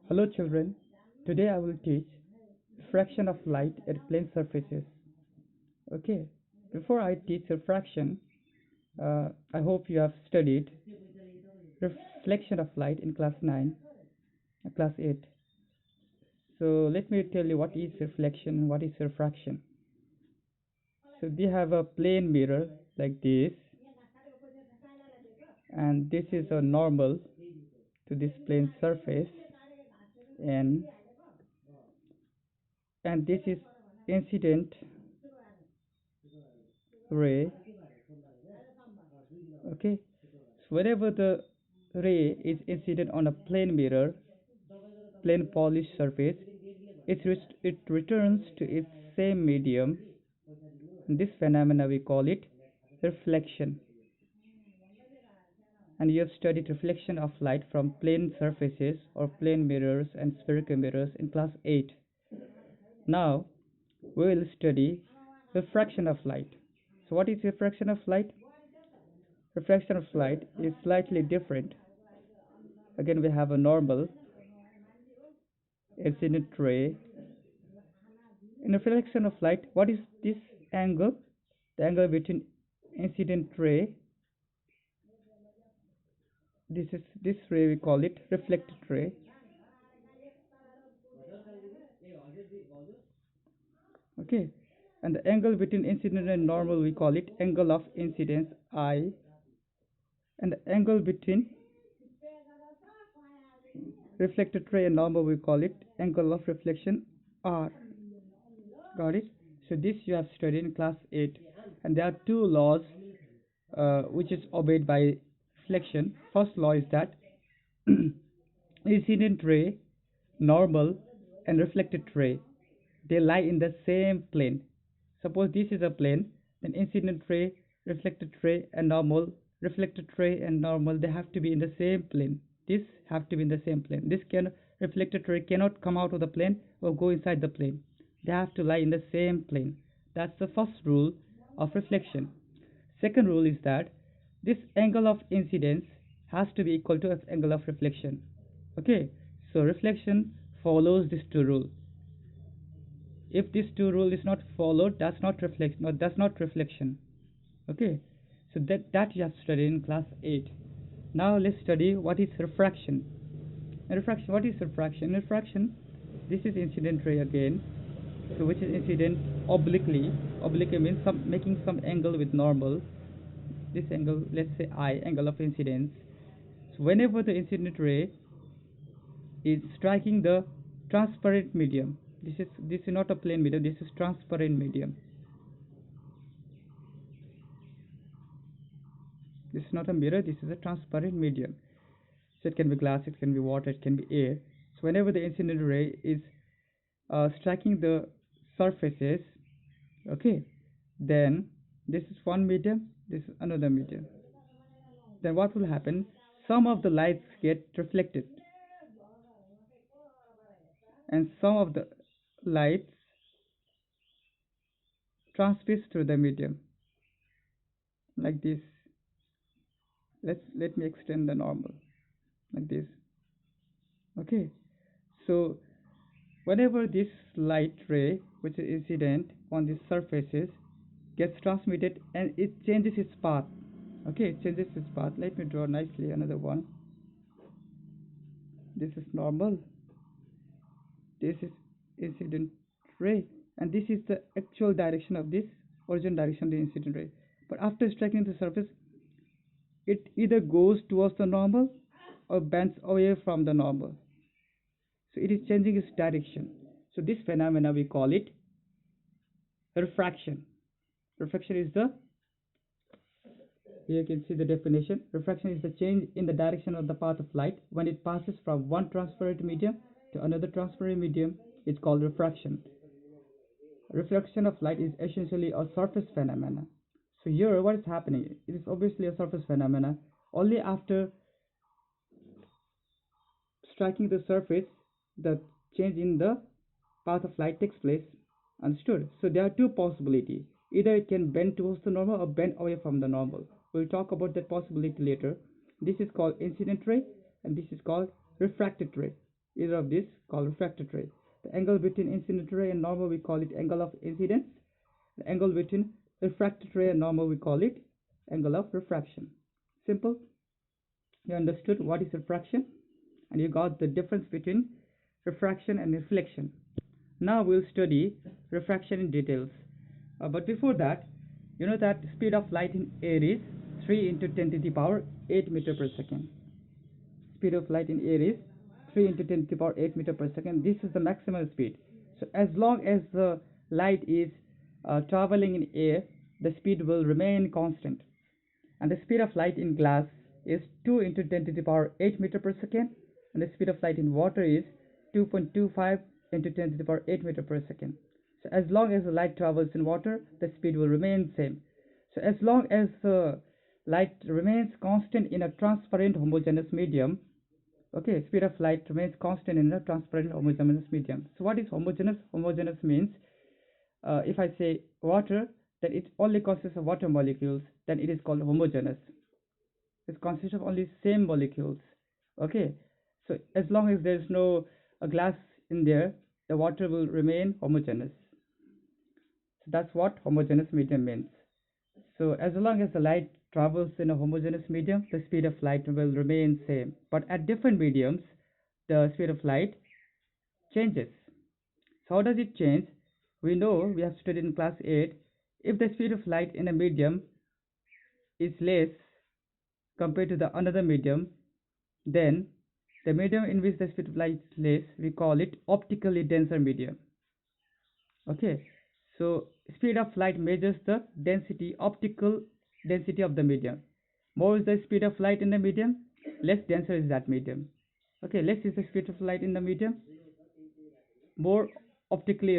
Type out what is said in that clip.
Hello children, today I will teach refraction of light at plane surfaces. Okay, before I teach refraction, I hope you have studied reflection of light in class 9, class 8. So let me tell you what is reflection and what is refraction. So they have a plane mirror like this, and this is a normal to this plane surface, and this is incident ray. Okay, so whenever the ray is incident on a plane mirror, plane polished surface, it returns to its same medium. This phenomena we call it reflection. And you have studied reflection of light from plane surfaces or plane mirrors and spherical mirrors in class 8. Now we will study refraction of light. So what is refraction of light? Refraction of light is slightly different. Again, we have a normal incident ray. In reflection of light, what is this angle? The angle between incident ray, this ray we call it reflected ray, okay, and the angle between incident and normal we call it angle of incidence I, and the angle between reflected ray and normal we call it angle of reflection R. Got it? So this you have studied in class 8, and there are two laws which is obeyed by reflection. First law is that incident ray, normal, and reflected ray, they lie in the same plane. Suppose this is a plane, then incident ray, reflected ray and normal, they have to be in the same plane. This have to be in the same plane. This can reflected ray cannot come out of the plane or go inside the plane. They have to lie in the same plane. That's the first rule of reflection. Second rule is that this angle of incidence has to be equal to angle of reflection. Okay, so reflection follows these two rules. If this two rule is not followed, that's not reflection. Okay, so that you have studied in class 8. Now let's study what is refraction. What is refraction? Refraction, this is incident ray again, so which is incident obliquely. Obliquely means making some angle with normal. This angle, let's say I, angle of incidence. So whenever the incident ray is striking the transparent medium, this is not a plane medium, this is transparent medium. This is not a mirror, this is a transparent medium. So it can be glass, it can be water, it can be air. So whenever the incident ray is striking the surfaces, okay, then this is one medium, this is another medium. Then what will happen? Some of the lights get reflected, and some of the lights transmits through the medium, like this. Let me extend the normal, like this. Okay, so whenever this light ray, which is incident on these surfaces, gets transmitted and it changes its path. Okay, it changes its path. Let me draw nicely another one. This is normal, this is incident ray, and this is the actual direction of this origin direction of the incident ray. But after striking the surface, it either goes towards the normal or bends away from the normal. So it is changing its direction. So this phenomena we call it refraction. Refraction is the, here you can see the definition. Refraction is the change in the direction of the path of light when it passes from one transparent medium to another transparent medium. It's called refraction. Reflection of light is essentially a surface phenomena. So here what is happening? It is obviously a surface phenomena. Only after striking the surface, the change in the path of light takes place. Understood? So there are two possibilities. Either it can bend towards the normal or bend away from the normal. We'll talk about that possibility later. This is called incident ray and this is called refracted ray. Either of these called refracted ray. The angle between incident ray and normal we call it angle of incidence. The angle between refracted ray and normal we call it angle of refraction. Simple. You understood what is refraction and you got the difference between refraction and reflection. Now we'll study refraction in details. But before that, you know that speed of light in air is 3 into 10 to the power 8 meter per second. Speed of light in air is 3 into 10 to the power 8 meter per second. This is the maximum speed. So as long as the light is traveling in air, the speed will remain constant. And the speed of light in glass is 2 into 10 to the power 8 meter per second, and the speed of light in water is 2.25 into 10 to the power 8 meter per second. So as long as the light travels in water, the speed will remain same. So as long as the light remains constant in a transparent homogeneous medium, okay, speed of light remains constant in a transparent homogeneous medium. So what is homogeneous? Homogeneous means if I say water, then it only consists of water molecules, then it is called homogeneous. It consists of only same molecules. Okay, so as long as there is no glass in there, the water will remain homogeneous. So that's what homogeneous medium means. So as long as the light travels in a homogeneous medium, the speed of light will remain same. But at different mediums, the speed of light changes. So how does it change? We know, we have studied in class 8, if the speed of light in a medium is less compared to the another medium, then the medium in which the speed of light is less, we call it optically denser medium. Okay, so speed of light measures the density, optical density of the medium. More is the speed of light in the medium, less denser is that medium. Okay, less is the speed of light in the medium, more optically